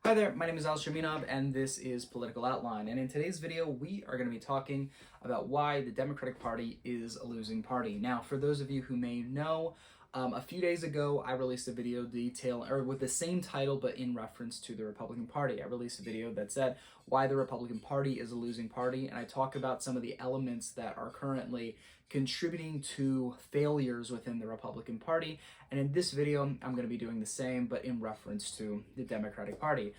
Hi there, my name is Al Shaminov, and this is Political Outline. And in today's video, we are going to be talking about why the Democratic Party is a losing party. Now, for those of you who may know, a few days ago, I released a video with the same title, but in reference to the Republican Party. I released a video that said why the Republican Party is a losing party, and I talk about some of the elements that are currently contributing to failures within the Republican Party. And in this video, I'm going to be doing the same, but in reference to the Democratic Party.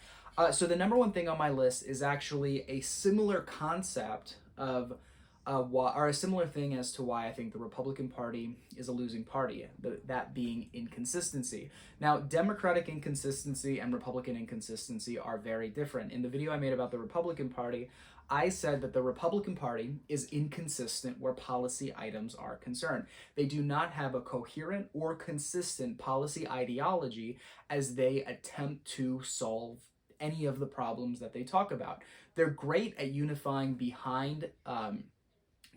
So the number one thing on my list is actually a similar concept of a similar thing as to why I think the Republican Party is a losing party, that being inconsistency. Now, Democratic inconsistency and Republican inconsistency are very different. In the video I made about the Republican Party, I said that the Republican Party is inconsistent where policy items are concerned. They do not have a coherent or consistent policy ideology as they attempt to solve any of the problems that they talk about. They're great at unifying behind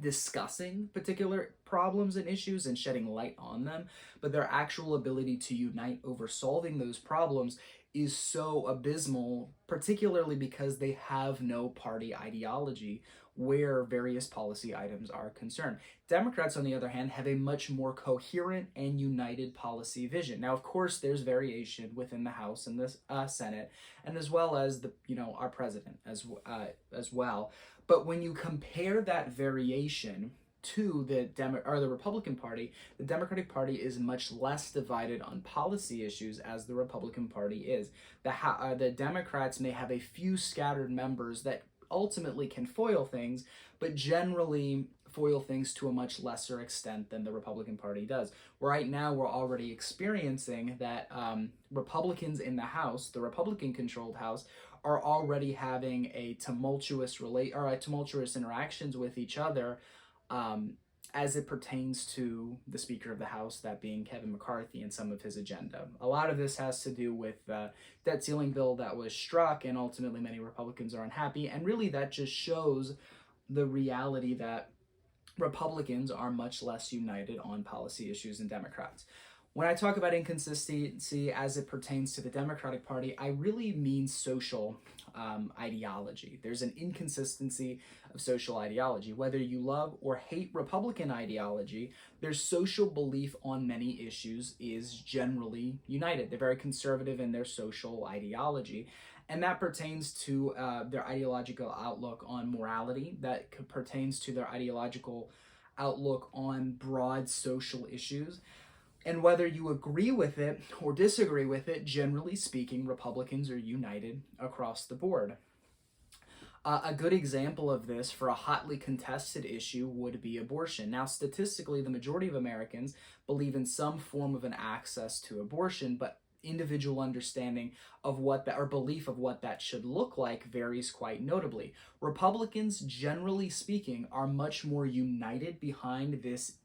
discussing particular problems and issues and shedding light on them, but their actual ability to unite over solving those problems is so abysmal, particularly because they have no party ideology where various policy items are concerned. Democrats, on the other hand, have a much more coherent and united policy vision. Now, of course, there's variation within the House and the Senate, and as well as our president as well. But when you compare that variation to the Republican Party, the Democratic Party is much less divided on policy issues as the Republican Party is. The Democrats may have a few scattered members that ultimately can foil things, but generally foil things to a much lesser extent than the Republican Party does. Right now, we're already experiencing that Republicans in the House, the Republican-controlled House, are already having a tumultuous interactions with each other as it pertains to the Speaker of the House, that being Kevin McCarthy, and some of his agenda. A lot of this has to do with the debt ceiling bill that was struck, and ultimately many Republicans are unhappy, and really that just shows the reality that Republicans are much less united on policy issues than Democrats. When I talk about inconsistency as it pertains to the Democratic Party, I really mean social ideology. There's an inconsistency of social ideology. Whether you love or hate Republican ideology, their social belief on many issues is generally united. They're very conservative in their social ideology. And that pertains to their ideological outlook on morality, that pertains to their ideological outlook on broad social issues. And whether you agree with it or disagree with it, generally speaking, Republicans are united across the board. A good example of this for a hotly contested issue would be abortion. Now, statistically, the majority of Americans believe in some form of an access to abortion, but individual understanding of belief of what that should look like varies quite notably. Republicans, generally speaking, are much more united behind this,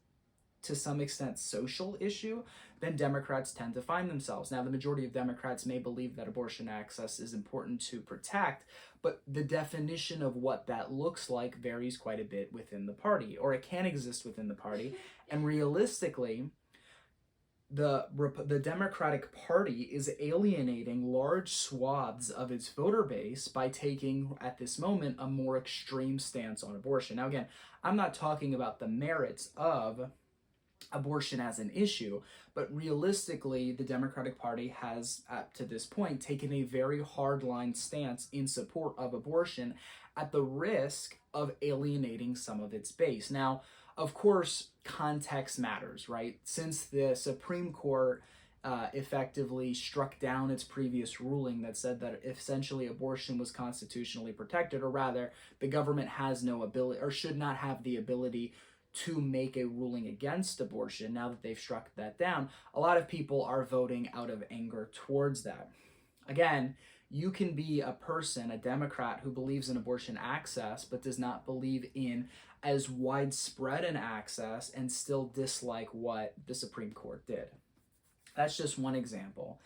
to some extent, social issue than Democrats tend to find themselves. Now, the majority of Democrats may believe that abortion access is important to protect, but the definition of what that looks like varies quite a bit within the party, or it can exist within the party. And realistically, the Democratic Party is alienating large swaths of its voter base by taking, at this moment, a more extreme stance on abortion. Now, again, I'm not talking about the merits of abortion as an issue, but realistically, the Democratic Party has, up to this point, taken a very hardline stance in support of abortion at the risk of alienating some of its base. Now, of course, context matters, right? Since the Supreme Court effectively struck down its previous ruling that said that essentially abortion was constitutionally protected, or rather, the government has no ability, or should not have the ability, to make a ruling against abortion. Now that they've struck that down, a lot of people are voting out of anger towards that. Again, you can be a person, a Democrat, who believes in abortion access but does not believe in as widespread an access and still dislike what the Supreme Court did. That's just one example.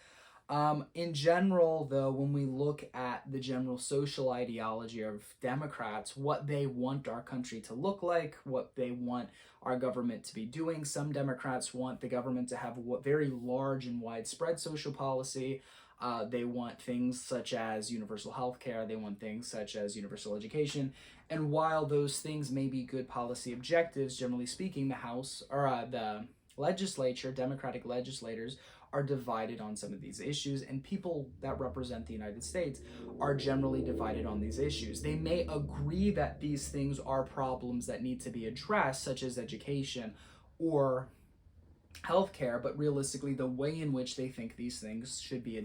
In general, though, when we look at the general social ideology of Democrats, what they want our country to look like, what they want our government to be doing, some Democrats want the government to have a very large and widespread social policy. They want things such as universal health care. They want things such as universal education. And while those things may be good policy objectives, generally speaking, the House or the legislature, Democratic legislators, are divided on some of these issues, and people that represent the United States are generally divided on these issues. They may agree that these things are problems that need to be addressed, such as education or healthcare, but realistically, the way in which they think these things should be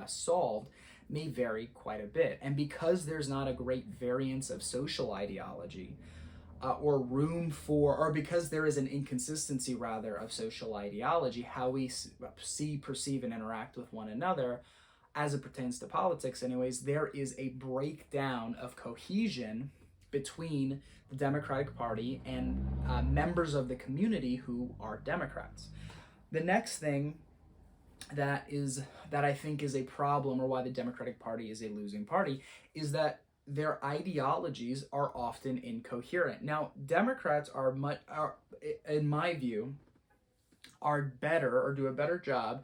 solved may vary quite a bit. And because there's not a great variance of social ideology, or room for, or because there is an inconsistency rather of social ideology, how we see, perceive, and interact with one another as it pertains to politics, anyways, there is a breakdown of cohesion between the Democratic Party and members of the community who are Democrats. The next thing that I think is a problem, or why the Democratic Party is a losing party, is that their ideologies are often incoherent. Now, Democrats are in my view, are better or do a better job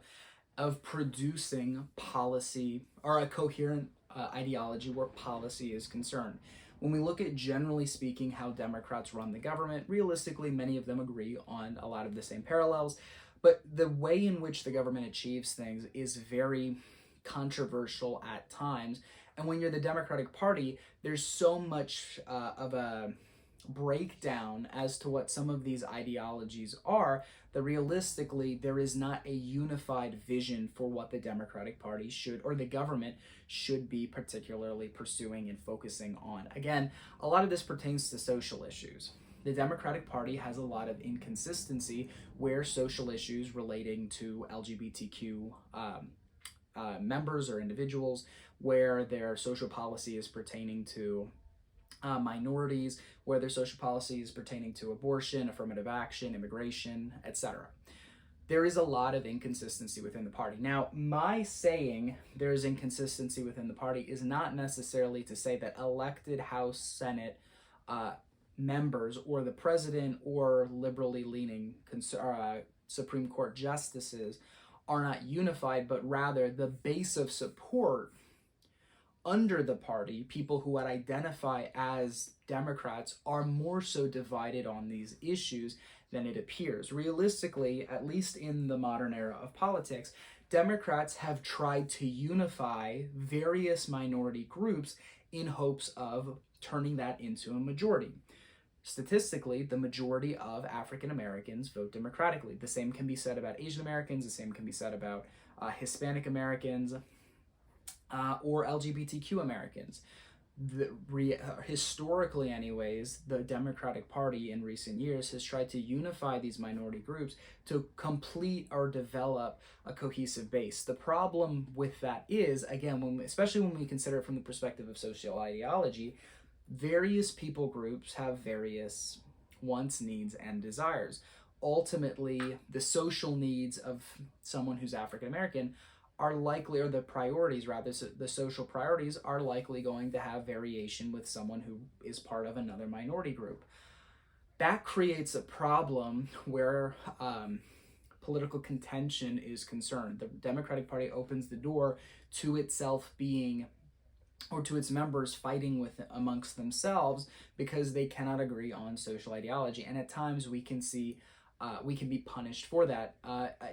of producing policy or a coherent ideology where policy is concerned. When we look at, generally speaking, how Democrats run the government, realistically, many of them agree on a lot of the same parallels, but the way in which the government achieves things is very controversial at times. And when you're the Democratic Party, there's so much of a breakdown as to what some of these ideologies are that realistically there is not a unified vision for what the Democratic Party should, or the government should be particularly pursuing and focusing on. Again, a lot of this pertains to social issues. The Democratic Party has a lot of inconsistency where social issues relating to LGBTQ members or individuals, where their social policy is pertaining to minorities, where their social policy is pertaining to abortion, affirmative action, immigration, etc. There is a lot of inconsistency within the party. Now, my saying there is inconsistency within the party is not necessarily to say that elected House, Senate members, or the president, or liberally leaning Supreme Court justices are not unified, but rather the base of support under the party, people who would identify as Democrats, are more so divided on these issues than it appears. Realistically, at least in the modern era of politics, Democrats have tried to unify various minority groups in hopes of turning that into a majority. Statistically, the majority of African Americans vote Democratically. The same can be said about Asian Americans, the same can be said about Hispanic Americans, or LGBTQ Americans. Historically, anyways, the Democratic Party in recent years has tried to unify these minority groups to complete or develop a cohesive base. The problem with that is, again, especially when we consider it from the perspective of social ideology, various people groups have various wants, needs, and desires. Ultimately, the social needs of someone who's African American are likely, or the priorities rather, so the social priorities are likely going to have variation with someone who is part of another minority group. That creates a problem where political contention is concerned. The Democratic Party opens the door to itself being, or to its members fighting with amongst themselves because they cannot agree on social ideology. And at times we can see we can be punished for that.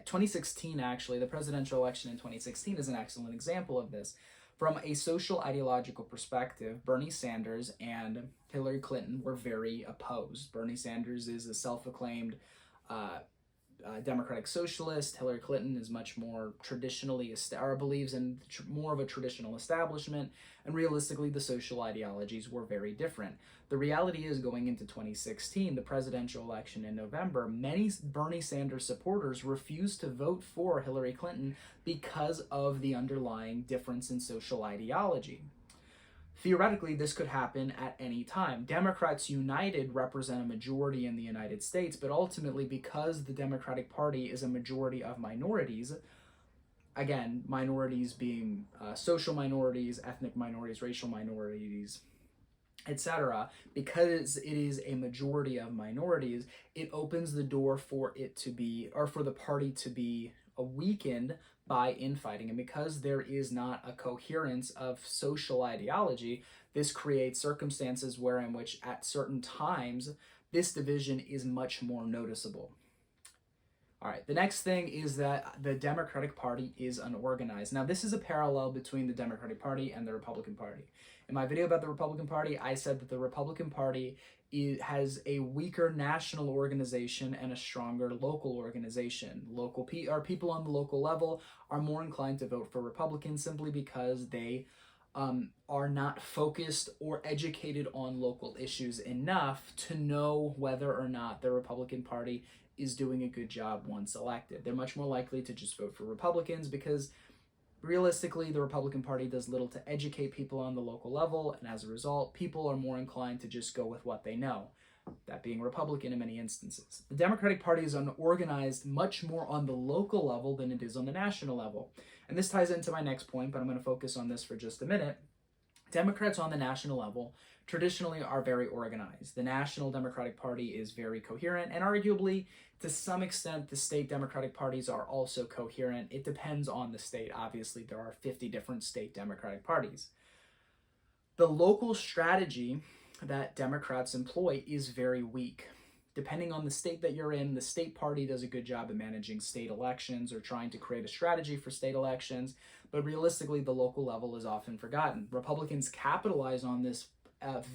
2016, actually, the presidential election in 2016 is an excellent example of this. From a social ideological perspective, Bernie Sanders and Hillary Clinton were very opposed. Bernie Sanders is a self-acclaimed Democratic socialist. Hillary Clinton is much more traditionally, or believes in more of a traditional establishment, and realistically the social ideologies were very different. The reality is, going into 2016, the presidential election in November, many Bernie Sanders supporters refused to vote for Hillary Clinton because of the underlying difference in social ideology. Theoretically, this could happen at any time. Democrats united represent a majority in the United States, but ultimately, because the Democratic Party is a majority of minorities, again, minorities being social minorities, ethnic minorities, racial minorities, etc., because it is a majority of minorities, it opens the door for it to be, or for the party to be weakened by infighting. And because there is not a coherence of social ideology, this creates circumstances in which at certain times this division is much more noticeable. All right, the next thing is that the Democratic Party is unorganized. Now, this is a parallel between the Democratic Party and the Republican Party. In my video about the Republican Party, I said that the Republican Party has a weaker national organization and a stronger local organization. People on the local level are more inclined to vote for Republicans simply because they are not focused or educated on local issues enough to know whether or not the Republican Party is doing a good job once elected. They're much more likely to just vote for Republicans because realistically, the Republican Party does little to educate people on the local level, and as a result, people are more inclined to just go with what they know, that being Republican in many instances. The Democratic Party is unorganized much more on the local level than it is on the national level. And this ties into my next point, but I'm going to focus on this for just a minute. Democrats on the national level traditionally are very organized. The National Democratic Party is very coherent, and arguably, to some extent, the state Democratic parties are also coherent. It depends on the state. Obviously, there are 50 different state Democratic parties. The local strategy that Democrats employ is very weak. Depending on the state that you're in, the state party does a good job of managing state elections or trying to create a strategy for state elections, but realistically, the local level is often forgotten. Republicans capitalize on this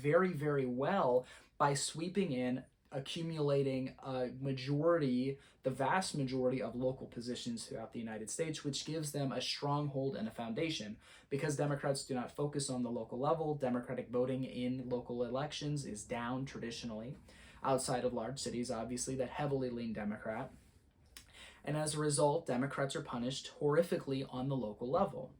very, very well by sweeping in, accumulating the vast majority of local positions throughout the United States, which gives them a stronghold and a foundation. Because Democrats do not focus on the local level, Democratic voting in local elections is down traditionally, outside of large cities, obviously, that heavily lean Democrat. And as a result, Democrats are punished horrifically on the local level.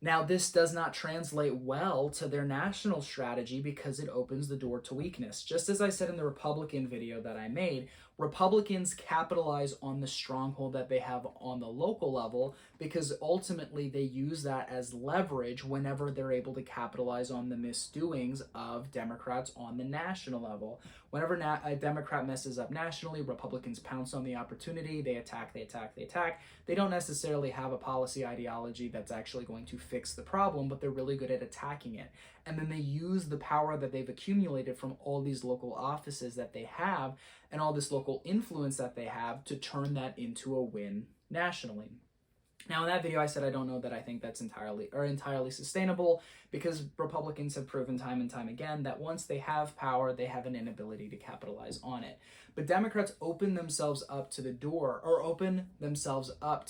Now, this does not translate well to their national strategy because it opens the door to weakness. Just as I said in the Republican video that I made, Republicans capitalize on the stronghold that they have on the local level because ultimately they use that as leverage whenever they're able to capitalize on the misdoings of Democrats on the national level. Whenever a Democrat messes up nationally, Republicans pounce on the opportunity, they attack. They don't necessarily have a policy ideology that's actually going to fix the problem, but they're really good at attacking it. And then they use the power that they've accumulated from all these local offices that they have and all this local influence that they have to turn that into a win nationally. Now, in that video, I said I don't know that I think that's entirely sustainable because Republicans have proven time and time again that once they have power, they have an inability to capitalize on it. But Democrats open themselves up to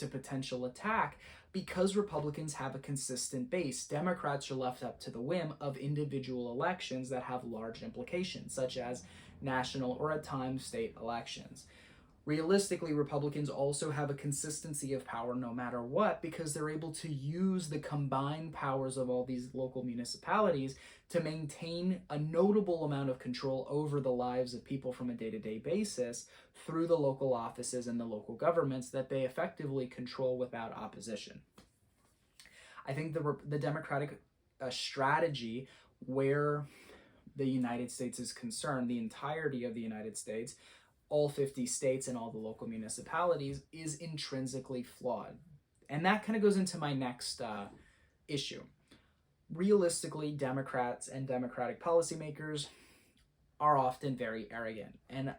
potential attack because Republicans have a consistent base. Democrats are left up to the whim of individual elections that have large implications, such as national or at times state elections. Realistically, Republicans also have a consistency of power no matter what because they're able to use the combined powers of all these local municipalities to maintain a notable amount of control over the lives of people from a day-to-day basis through the local offices and the local governments that they effectively control without opposition. I think the Democratic strategy where the United States is concerned, the entirety of the United States, all 50 states and all the local municipalities, is intrinsically flawed. And that kind of goes into my next issue. Realistically, Democrats and Democratic policymakers are often very arrogant. And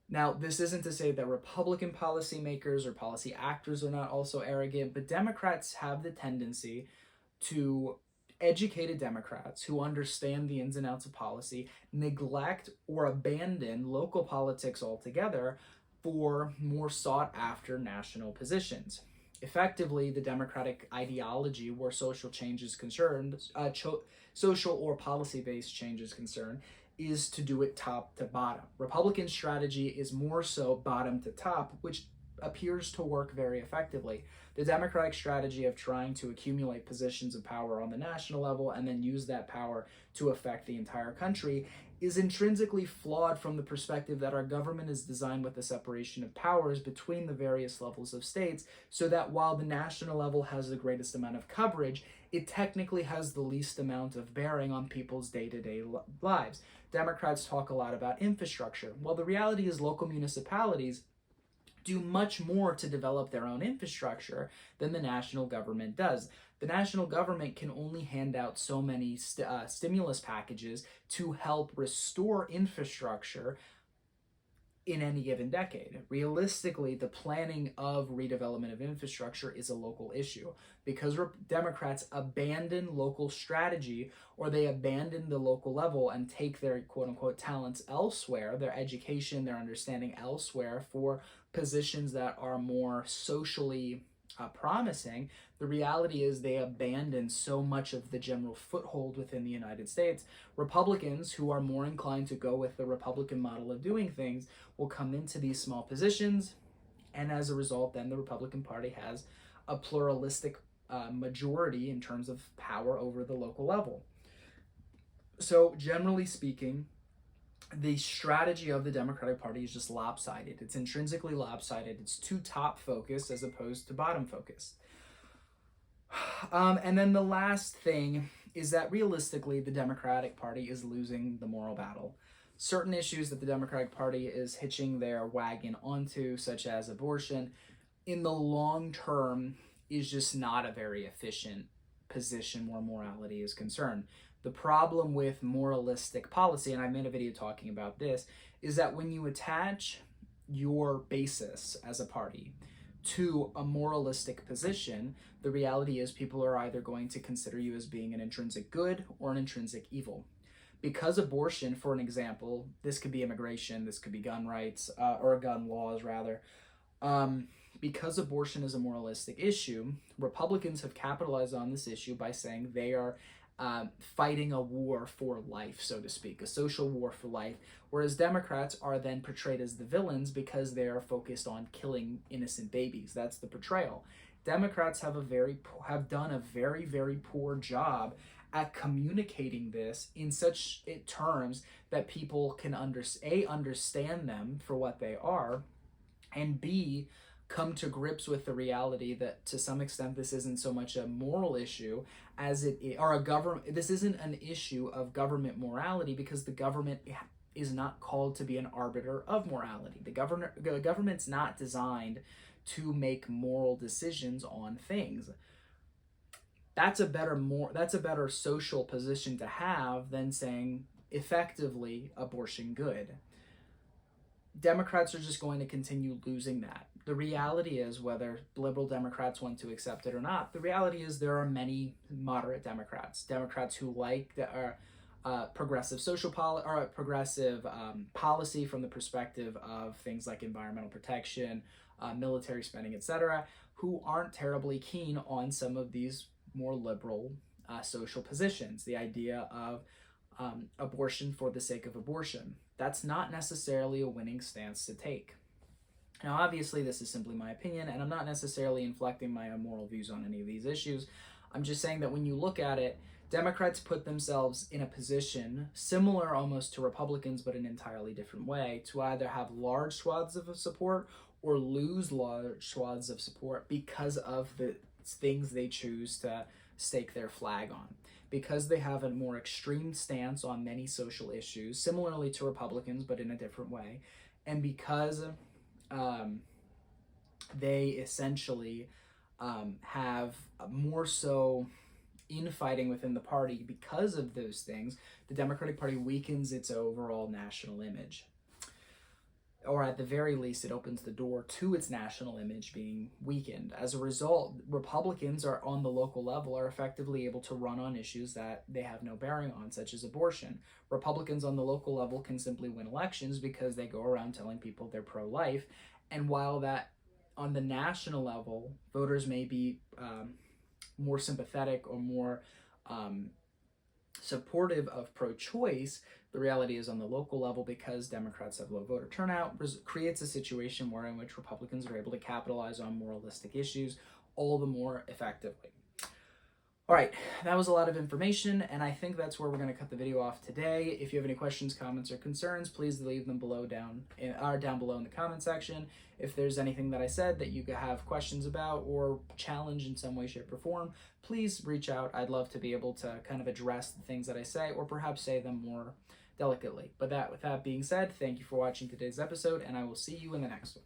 now, this isn't to say that Republican policymakers or policy actors are not also arrogant, but Democrats have the tendency to educated Democrats who understand the ins and outs of policy neglect or abandon local politics altogether for more sought-after national positions. Effectively, the Democratic ideology where social change is concerned, social or policy-based change is concerned, is to do it top to bottom. Republican strategy is more so bottom to top, which appears to work very effectively. The Democratic strategy of trying to accumulate positions of power on the national level and then use that power to affect the entire country is intrinsically flawed from the perspective that our government is designed with the separation of powers between the various levels of states, so that while the national level has the greatest amount of coverage, it technically has the least amount of bearing on people's day-to-day lives. Democrats talk a lot about infrastructure. Well, the reality is local municipalities do much more to develop their own infrastructure than the national government does. The national government can only hand out so many stimulus packages to help restore infrastructure in any given decade. Realistically, the planning of redevelopment of infrastructure is a local issue because Democrats abandon local strategy, or they abandon the local level and take their quote unquote talents elsewhere, their education, their understanding elsewhere for positions that are more socially promising. The reality is they abandon so much of the general foothold within the United States. Republicans, who are more inclined to go with the Republican model of doing things, will come into these small positions, and as a result, then the Republican Party has a pluralistic majority in terms of power over the local level. So, generally speaking, the strategy of the Democratic Party is just lopsided. It's intrinsically lopsided. It's too top focused as opposed to bottom focused. And then the last thing is that realistically, the Democratic Party is losing the moral battle. Certain issues that the Democratic Party is hitching their wagon onto, such as abortion, in the long term is just not a very efficient position where morality is concerned. The problem with moralistic policy, and I made a video talking about this, is that when you attach your basis as a party to a moralistic position, the reality is people are either going to consider you as being an intrinsic good or an intrinsic evil. Because abortion, for an example, this could be immigration, this could be gun rights, or gun laws rather, because abortion is a moralistic issue, Republicans have capitalized on this issue by saying they are fighting a war for life, so to speak, a social war for life, whereas Democrats are then portrayed as the villains because they are focused on killing innocent babies. That's the portrayal. Democrats have done a very, very poor job at communicating this in such terms that people can understand them for what they are, and B, come to grips with the reality that to some extent this isn't so much a moral issue as this isn't an issue of government morality, because the government is not called to be an arbiter of morality. The government's not designed to make moral decisions on things. That's a better social position to have than saying effectively abortion good. Democrats are just going to continue losing that. The reality is, whether liberal Democrats want to accept it or not, the reality is there are many moderate Democrats who like progressive progressive policy from the perspective of things like environmental protection, military spending, etc., who aren't terribly keen on some of these more liberal social positions. The idea of abortion for the sake of abortion. That's not necessarily a winning stance to take. Now, obviously, this is simply my opinion, and I'm not necessarily inflecting my moral views on any of these issues. I'm just saying that when you look at it, Democrats put themselves in a position similar almost to Republicans, but in an entirely different way, to either have large swaths of support or lose large swaths of support because of the things they choose to stake their flag on. Because they have a more extreme stance on many social issues, similarly to Republicans, but in a different way, and because they essentially have more so infighting within the party because of those things, the Democratic Party weakens its overall national image. Or at the very least, it opens the door to its national image being weakened. As a result, Republicans are on the local level are effectively able to run on issues that they have no bearing on, such as abortion. Republicans on the local level can simply win elections because they go around telling people they're pro-life. And while that on the national level, voters may be more sympathetic or more supportive of pro-choice, the reality is on the local level, because Democrats have low voter turnout, creates a situation in which Republicans are able to capitalize on moralistic issues all the more effectively. All right, that was a lot of information, and I think that's where we're going to cut the video off today. If you have any questions, comments, or concerns, please leave them down below in the comment section. If there's anything that I said that you have questions about or challenge in some way, shape, or form, please reach out. I'd love to be able to kind of address the things that I say, or perhaps say them more delicately. But with that being said, thank you for watching today's episode, and I will see you in the next one.